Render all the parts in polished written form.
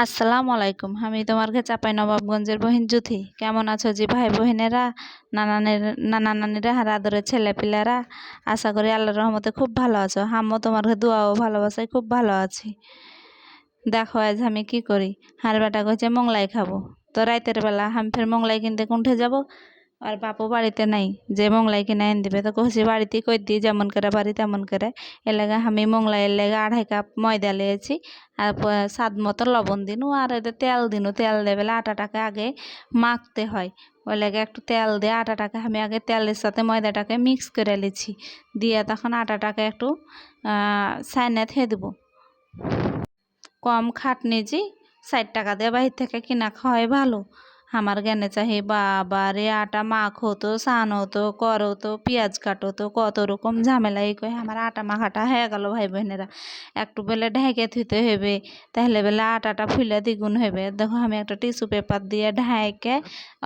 আসসালামু আলাইকুম। আমি তোমার কাছে চাঁপাইনবাবগঞ্জের বহিন জুথি। কেমন আছো জি ভাই বোনেরা, নানা নানিরা আর আদরের ছেলেপিলেরা? আশা করি আল্লাহর রহমতে খুব ভালো আছো। আমিও তোমার দোয়া ও ভালোবাসায় খুব ভালো আছি। দেখো আজ আমি কি করি, হার বেটা কইছে মোংলাই খাবো। তো রাতের বেলা আমি ফের মোংলাই কিনতে কুণ্ঠে যাব, আর বাপও বাড়িতে নাই যে মোংলাই কিনে এনে দিবে। তো কইছি বাড়িতেই কই দিই, যেমন করে বাড়ি তেমন করে। এর লেগে আমি মোংলাইয়ের লেগে 2.5 কাপ ময়দা লিয়েছি, আর স্বাদ মতো লবণ দিনু, আর এতে তেল দিনু। তেল দিয়ে বেলা আটাটাকে আগে মাখতে হয়, ওই লেগে একটু তেল দিয়ে আটাটাকে আমি আগে তেলের সাথে ময়দাটাকে মিক্স করে লিছি। দিয়ে তখন আটাটাকে একটু সাইনে থিয়ে দেবো। কম খাটনি জি, 60 টাকা দিয়ে বাহির থেকে কিনা খাওয়াই ভালো। আমার জ্ঞানে চাহি বাবা রে, আটা মাখো তো, সানো তো, করো তো, পেঁয়াজ কাটো তো, কত রকম ঝামেলা। এই কই আমার আটা মাখাটা হয়ে গেল ভাই বোনেরা। একটু বেলে ঢেকে থুইতে হবে, তাহলে বেলে আটাটা ফুলে দ্বিগুণ হবে। দেখো আমি একটা টিস্যু পেপার দিয়ে ঢেকে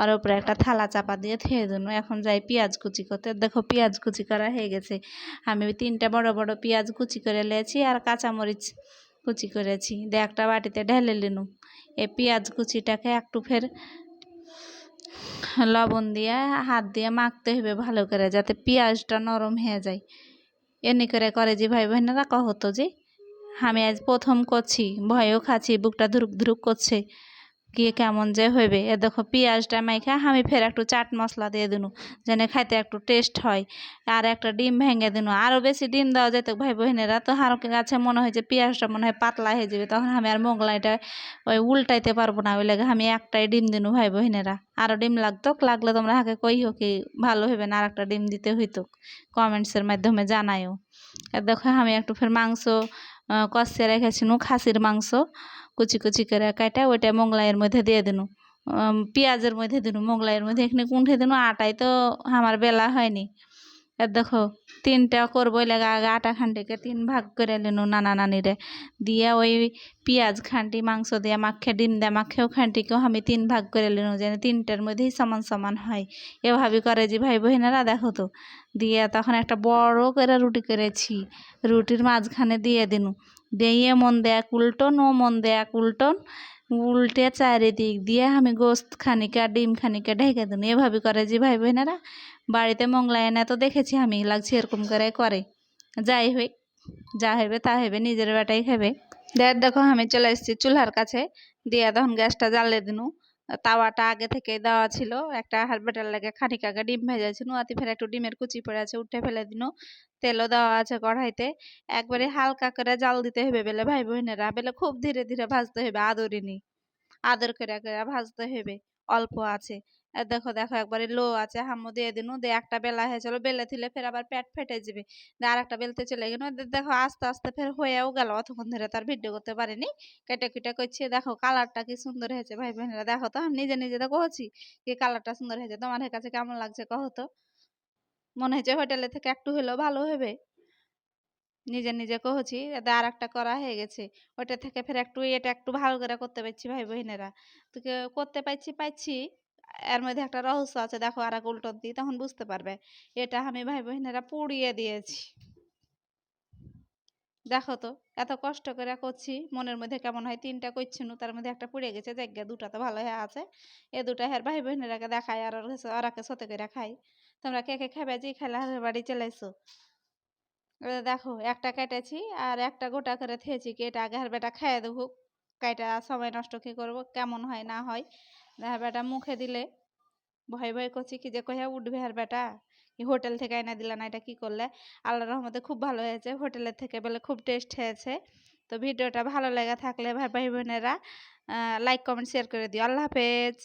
আর উপরে একটা থালা চাপা দিয়ে থুয়ে দিন। এখন যাই পেঁয়াজ কুচি করতে। দেখো পেঁয়াজ কুচি করা হয়ে গেছে। আমি 3টা বড় বড় পেঁয়াজ কুচি করে নিয়েছি, আর কাঁচামরিচ কুচি করেছি। দিয়ে একটা বাটিতে ঢেলে নিনু। এই পেঁয়াজ কুচিটাকে একটু ফের লবণ দিয়ে হাত দিয়ে মাখতে হবে ভালো করে, যাতে পেঁয়াজটা নরম হয়ে যায়। এমনি করে করে যে ভাই বোনেরা কহতো যে আমি আজ প্রথম করছি, ভয়ও খাচ্ছি, বুকটা ধুরুক ধুরুক করছে কি কেমন যে হইবে। এ দেখো পেঁয়াজটা মাইখা আমি ফের একটু চাট মশলা দিয়ে দিনু, যেন খাইতে একটু টেস্ট হয়। আর একটা ডিম ভেঙে দিনু, আরও বেশি ডিম দেওয়া যেত ভাই বোনেরা। তো হার কাছে মনে হয় যে পেঁয়াজটা মনে হয় পাতলা হয়ে যাবে, তখন আমি আর মোগলাইটা ওই উল্টাইতে পারবো না। ওই লেগে আমি একটাই ডিম দিনু ভাই বোনেরা। আরও ডিম লাগলে তোমরা হাকে কইও কি ভালো হবে না আর একটা ডিম দিতে হইতো, কমেন্টসের মাধ্যমে জানাইও। দেখো আমি একটু ফের মাংস কষিয়ে রেখেছিনু, খাসির মাংস কুচি কুচি করে কাটা, ওইটা মোগলাইয়ের মধ্যে দিয়ে দিনু, পেঁয়াজের মধ্যে দিনু, মোগলাইয়ের মধ্যে এখানে কুণ্ঠে দিনু। আটাই তো আমার বেলা হয়নি। আর দেখো 3টা করবো লেগে আগে আটা খান্ডিকে 3 ভাগ করে নিনু নানা নানিরে। দিয়ে ওই পেঁয়াজ খান্টি মাংস দিয়ে মাখে, ডিম দিয়ে মাখেও খান্টিকেও আমি 3 ভাগ করে নিনু, যেন 3টার মধ্যেই সমান সমান হয়। এভাবে করে যে ভাই বোনেরা দেখো তো। দিয়ে তখন একটা বড় করে রুটি করেছি, রুটির মাঝখানে দিয়ে দিনু। দিয়ে মন দেয়া উল্টন, ও মন দেয়া উল্টন, উল্টে চারিদিক দিয়ে আমি গোস্ত খানিকা ডিম খানিকা ঢেকে দিন। এভাবে করে যে ভাই বোনেরা। বাড়িতে মোংলা এনে তো দেখেছি আমি, লাগছে এরকম করে। যাই হোক, যা হইবে তা হইবে, নিজের বেটাই খাবে। দেখো আমি চলে এসেছি চুলার কাছে। দিয়ে তখন গ্যাসটা জ্বালিয়ে দিনু। তাওয়াটা আগে থেকে দেওয়া ছিল, একটা বেটার লাগে খানিক আগে ডিম ভেজেছিল, আতি ফের একটু ডিমের কুচি পড়ে আছে, উঠে ফেলে দিনু। তেলও দেওয়া আছে কড়াইতে। একবারে হালকা করে জাল দিতে হবে বেলে ভাই বোনেরা, বেলে খুব ধীরে ধীরে ভাজতে হবে, আদর করে করে ভাজতে হবে অল্প আছে। দেখো দেখো একবারে লো আছে হামো দিয়ে দিনু। দিয়ে একটা বেলা হয়েছিল, বেলে দিলে ফের আবার পেট ফেটে যাবে। দিয়ে আর একটা বেলতে চলে গেল। দেখো আস্তে আস্তে ফের হয়েও গেল, অতক্ষণ ধরে তার ভিডিও করতে পারিনি, কেটে কেটে করছি। দেখো কালারটা কি সুন্দর হয়েছে ভাই বোনেরা। দেখো তো আমি নিজে নিজে তো কহছি কি কালারটা সুন্দর হয়েছে, তোমার কাছে কেমন লাগছে কহ তো। মনে হয়েছে হোটেলে থেকে একটু হলেও ভালো হবে, নিজে নিজে কহছি। আর একটা করা হয়ে গেছে, ওইটা থেকে ফের একটু এটা একটু ভালো করে করতে পারছি ভাই বোনেরা। তোকে করতে পারছি এর মধ্যে একটা রহস্য আছে। দেখো আর এক উল্টো দিই, তখন বুঝতে পারবে। এটা আমি ভাই বোনেরা পুড়িয়ে দিয়েছি। দেখো তো এত কষ্ট করে করছি, মনের মধ্যে কেমন হয়। 3টা করছিনু, তার মধ্যে একটা পুড়ে গেছে, জায়গা 2টা তো ভালো হয়ে আছে। এ 2টা হের ভাই বোনেরাকে দেখাই, আর ওরাকে সতে করে খাই। তোমরা কে কে খাবে যে খেলা বাড়ি চলে এসো। দেখো একটা কেটেছি, আর একটা গোটা করে থেয়েছি, কি এটা আগে হার বেটা খেয়ে দেবো। কাইটা সময় নষ্ট কি করবো, কেমন হয় না হয়। হার বেটা মুখে দিলে ভয় ভয় করছি কি যে কহে উঠবে হার বেটা, কি হোটেল থেকে এনে দিলা না, এটা কি করলে। আল্লাহর রহমতে খুব ভালো হয়েছে, হোটেলের থেকে বলে খুব টেস্ট হয়েছে। তো ভিডিওটা ভালো লেগে থাকলে ভাই ভাই বোনেরা লাইক কমেন্ট শেয়ার করে দিও। আল্লাহ হাফেজ।